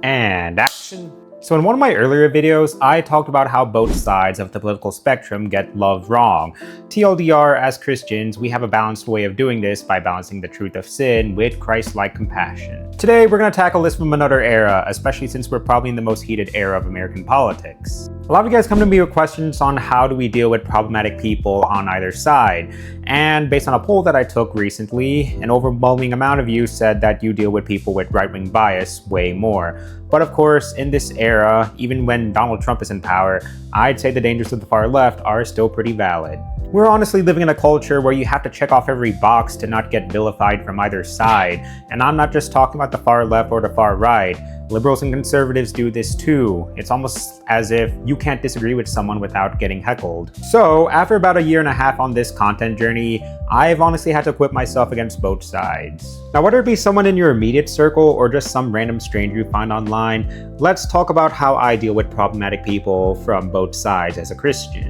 And action. So in one of my earlier videos, I talked about how both sides of the political spectrum get love wrong. TLDR, as Christians, we have a balanced way of doing this by balancing the truth of sin with Christ-like compassion. Today, we're going to tackle this from another era, especially since we're probably in the most heated era of American politics. A lot of you guys come to me with questions on how do we deal with problematic people on either side. And based on a poll that I took recently, an overwhelming amount of you said that you deal with people with right-wing bias way more. But of course, in this era, even when Donald Trump is in power, I'd say the dangers of the far left are still pretty valid. We're honestly living in a culture where you have to check off every box to not get vilified from either side. And I'm not just talking about the far left or the far right. Liberals and conservatives do this too. It's almost as if you can't disagree with someone without getting heckled. So after about a year and a half on this content journey, I've honestly had to equip myself against both sides. Now, whether it be someone in your immediate circle or just some random stranger you find online, let's talk about how I deal with problematic people from both sides as a Christian.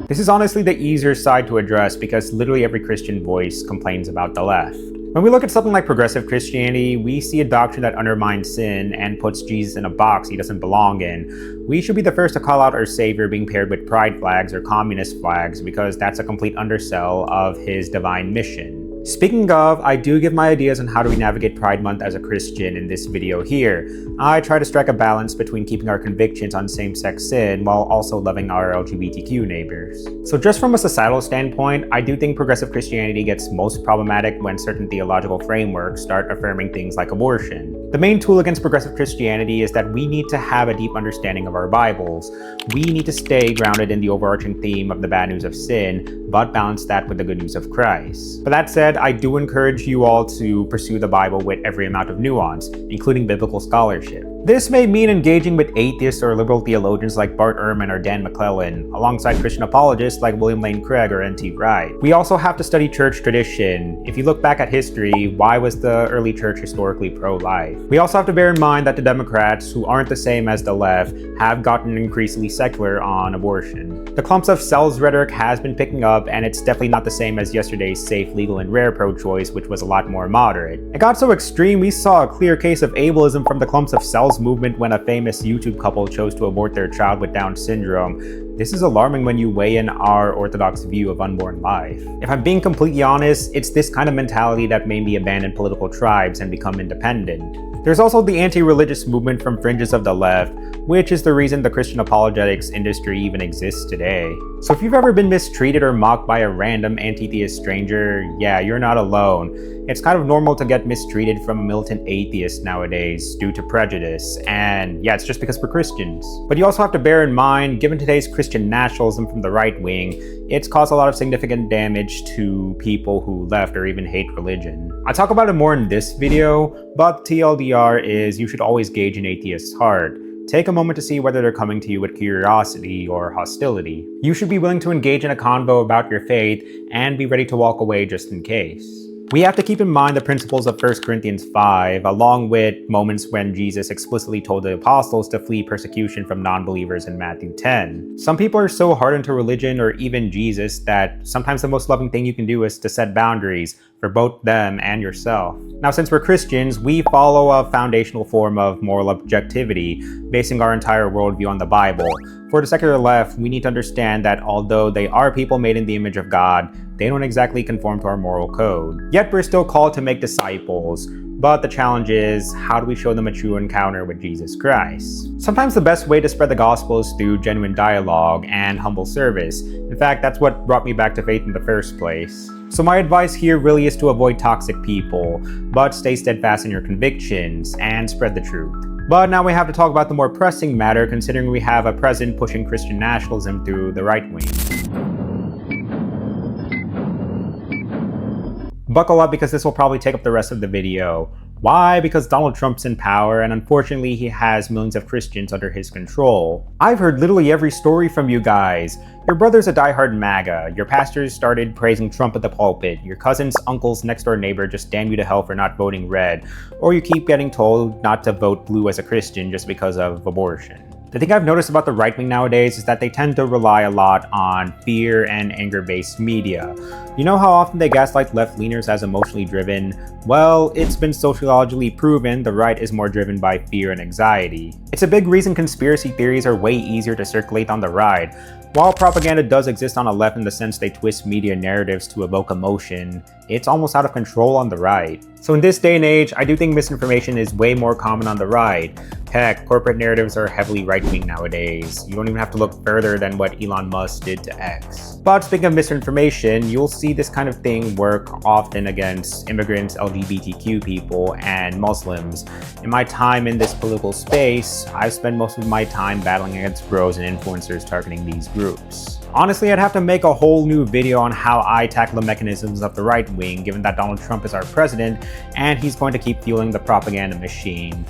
This is honestly the easier side to address because literally every Christian voice complains about the left. When we look at something like progressive Christianity, we see a doctrine that undermines sin and puts Jesus in a box he doesn't belong in. We should be the first to call out our Savior being paired with pride flags or communist flags because that's a complete undersell of his divine mission. Speaking of, I do give my ideas on how do we navigate Pride Month as a Christian in this video here. I try to strike a balance between keeping our convictions on same-sex sin while also loving our LGBTQ neighbors. So just from a societal standpoint, I do think progressive Christianity gets most problematic when certain theological frameworks start affirming things like abortion. The main tool against progressive Christianity is that we need to have a deep understanding of our Bibles. We need to stay grounded in the overarching theme of the bad news of sin, but balance that with the good news of Christ. But that said, I do encourage you all to pursue the Bible with every amount of nuance, including biblical scholarship. This may mean engaging with atheists or liberal theologians like Bart Ehrman or Dan McClellan, alongside Christian apologists like William Lane Craig or N.T. Wright. We also have to study church tradition. If you look back at history, why was the early church historically pro-life? We also have to bear in mind that the Democrats, who aren't the same as the left, have gotten increasingly secular on abortion. The clumps of cells rhetoric has been picking up, and it's definitely not the same as yesterday's safe, legal, and rare pro-choice, which was a lot more moderate. It got so extreme, we saw a clear case of ableism from the clumps of cells movement when a famous YouTube couple chose to abort their child with Down syndrome. This is alarming when you weigh in our orthodox view of unborn life. If I'm being completely honest, it's this kind of mentality that made me abandon political tribes and become independent. There's also the anti-religious movement from fringes of the left, which is the reason the Christian apologetics industry even exists today. So if you've ever been mistreated or mocked by a random anti-theist stranger, yeah, you're not alone. It's kind of normal to get mistreated from a militant atheist nowadays due to prejudice, and yeah, it's just because we're Christians. But you also have to bear in mind, given today's Christian nationalism from the right wing, it's caused a lot of significant damage to people who left or even hate religion. I talk about it more in this video, but TLDR is you should always gauge an atheist's heart. Take a moment to see whether they're coming to you with curiosity or hostility. You should be willing to engage in a convo about your faith and be ready to walk away just in case. We have to keep in mind the principles of 1 Corinthians 5, along with moments when Jesus explicitly told the apostles to flee persecution from non-believers in Matthew 10. Some people are so hardened to religion or even Jesus that sometimes the most loving thing you can do is to set boundaries for both them and yourself. Now, since we're Christians, we follow a foundational form of moral objectivity, basing our entire worldview on the Bible. For the secular left, we need to understand that although they are people made in the image of God, they don't exactly conform to our moral code. Yet we're still called to make disciples. But the challenge is, how do we show them a true encounter with Jesus Christ? Sometimes the best way to spread the gospel is through genuine dialogue and humble service. In fact, that's what brought me back to faith in the first place. So my advice here really is to avoid toxic people, but stay steadfast in your convictions and spread the truth. But now we have to talk about the more pressing matter, considering we have a president pushing Christian nationalism through the right wing. Buckle up because this will probably take up the rest of the video. Why? Because Donald Trump's in power, and unfortunately he has millions of Christians under his control. I've heard literally every story from you guys. Your brother's a diehard MAGA, your pastors started praising Trump at the pulpit, your cousin's uncle's next door neighbor just damn you to hell for not voting red, or you keep getting told not to vote blue as a Christian just because of abortion. The thing I've noticed about the right wing nowadays is that they tend to rely a lot on fear and anger-based media. You know how often they gaslight left-leaners as emotionally driven? Well, it's been sociologically proven the right is more driven by fear and anxiety. It's a big reason conspiracy theories are way easier to circulate on the right. While propaganda does exist on the left in the sense they twist media narratives to evoke emotion, it's almost out of control on the right. So in this day and age, I do think misinformation is way more common on the right. Heck, corporate narratives are heavily right-wing nowadays. You don't even have to look further than what Elon Musk did to X. But speaking of misinformation, you'll see this kind of thing work often against immigrants, LGBTQ people, and Muslims. In my time in this political space, I've spent most of my time battling against bros and influencers targeting these groups. Honestly, I'd have to make a whole new video on how I tackle the mechanisms of the right wing, given that Donald Trump is our president and he's going to keep fueling the propaganda machine.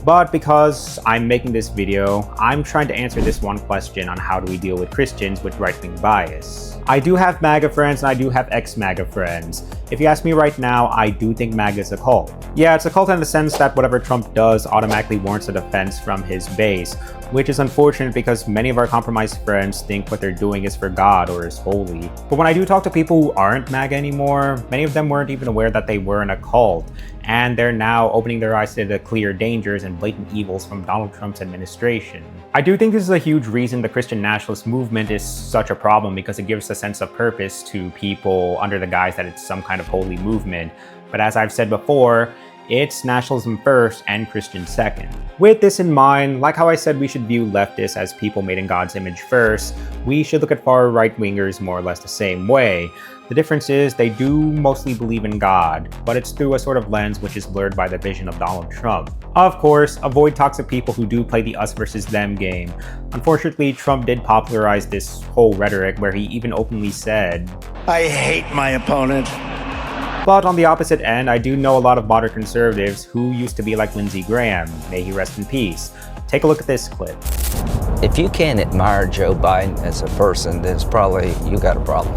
But because I'm making this video, I'm trying to answer this one question on how do we deal with Christians with right-wing bias. I do have MAGA friends and I do have ex-MAGA friends. If you ask me right now, I do think MAGA is a cult. Yeah, it's a cult in the sense that whatever Trump does automatically warrants a defense from his base, which is unfortunate because many of our compromised friends think what they're doing is for God or is holy. But when I do talk to people who aren't MAGA anymore, many of them weren't even aware that they were in a cult, and they're now opening their eyes to the clear dangers and blatant evils from Donald Trump's administration. I do think this is a huge reason the Christian nationalist movement is such a problem, because it gives a sense of purpose to people under the guise that it's some kind of holy movement. But as I've said before, it's nationalism first and Christian second. With this in mind, like how I said we should view leftists as people made in God's image first, we should look at far right-wingers more or less the same way. The difference is they do mostly believe in God, but it's through a sort of lens which is blurred by the vision of Donald Trump. Of course, avoid toxic people who do play the us versus them game. Unfortunately, Trump did popularize this whole rhetoric where he even openly said, "I hate my opponent." But on the opposite end, I do know a lot of modern conservatives who used to be like Lindsey Graham. May he rest in peace. Take a look at this clip. If you can't admire Joe Biden as a person, then it's probably you got a problem.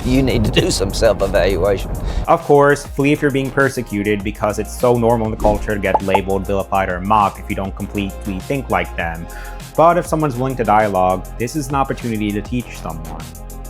You need to do some self-evaluation. Of course, flee if you're being persecuted, because it's so normal in the culture to get labeled, vilified, or mocked if you don't completely think like them. But if someone's willing to dialogue, this is an opportunity to teach someone.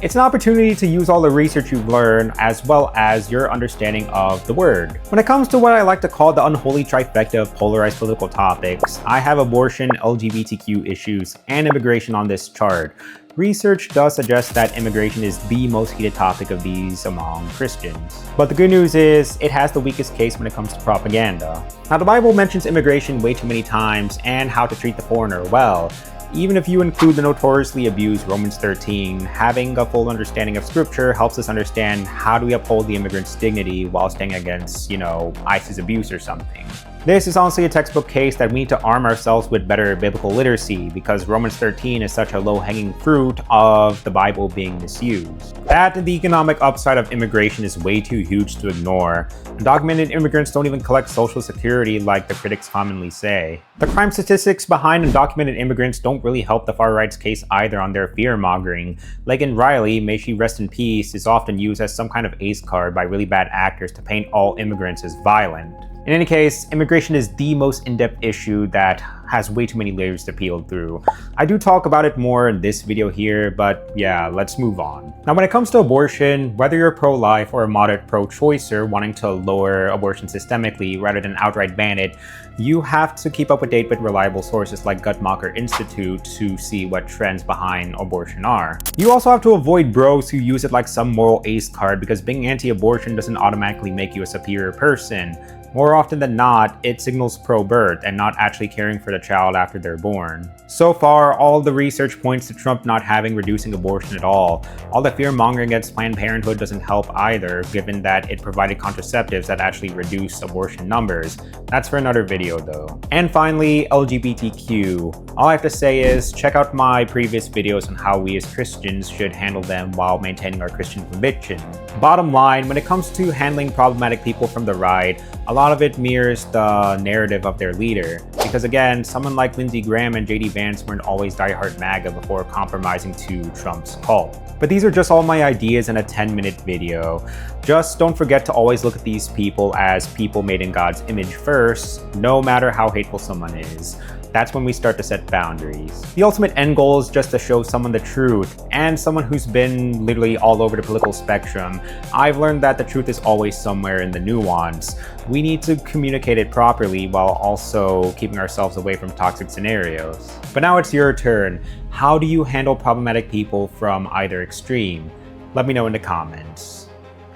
It's an opportunity to use all the research you've learned as well as your understanding of the word. When it comes to what I like to call the unholy trifecta of polarized political topics, I have abortion, LGBTQ issues, and immigration on this chart. Research does suggest that immigration is the most heated topic of these among Christians. But the good news is, it has the weakest case when it comes to propaganda. Now, the Bible mentions immigration way too many times and how to treat the foreigner well. Even if you include the notoriously abused Romans 13, having a full understanding of scripture helps us understand how do we uphold the immigrant's dignity while staying against, ISIS abuse or something. This is honestly a textbook case that we need to arm ourselves with better biblical literacy, because Romans 13 is such a low-hanging fruit of the Bible being misused. That and the economic upside of immigration is way too huge to ignore. Undocumented immigrants don't even collect Social Security like the critics commonly say. The crime statistics behind undocumented immigrants don't really help the far right's case either on their fear-mongering. Laken Riley, may she rest in peace, is often used as some kind of ace card by really bad actors to paint all immigrants as violent. In any case, immigration is the most in-depth issue that has way too many layers to peel through. I do talk about it more in this video here, but yeah, let's move on. Now, when it comes to abortion, whether you're pro-life or a moderate pro-choicer wanting to lower abortion systemically rather than outright ban it, you have to keep up to date with reliable sources like Guttmacher Institute to see what trends behind abortion are. You also have to avoid bros who use it like some moral ace card, because being anti-abortion doesn't automatically make you a superior person. More often than not, it signals pro-birth and not actually caring for the child after they're born. So far, all the research points to Trump not reducing abortion at all. All the fear-mongering against Planned Parenthood doesn't help either, given that it provided contraceptives that actually reduce abortion numbers. That's for another video though. And finally, LGBTQ. All I have to say is, check out my previous videos on how we as Christians should handle them while maintaining our Christian conviction. Bottom line, when it comes to handling problematic people from the right, a lot of it mirrors the narrative of their leader. because again, someone like Lindsey Graham and JD Vance weren't always diehard MAGA before compromising to Trump's cult. But these are just all my ideas in a 10-minute video. Just don't forget to always look at these people as people made in God's image first, no matter how hateful someone is. That's when we start to set boundaries. The ultimate end goal is just to show someone the truth, and someone who's been literally all over the political spectrum. I've learned that the truth is always somewhere in the nuance. We need to communicate it properly while also keeping ourselves away from toxic scenarios. But now it's your turn. How do you handle problematic people from either extreme? Let me know in the comments.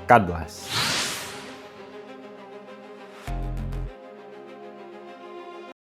God bless.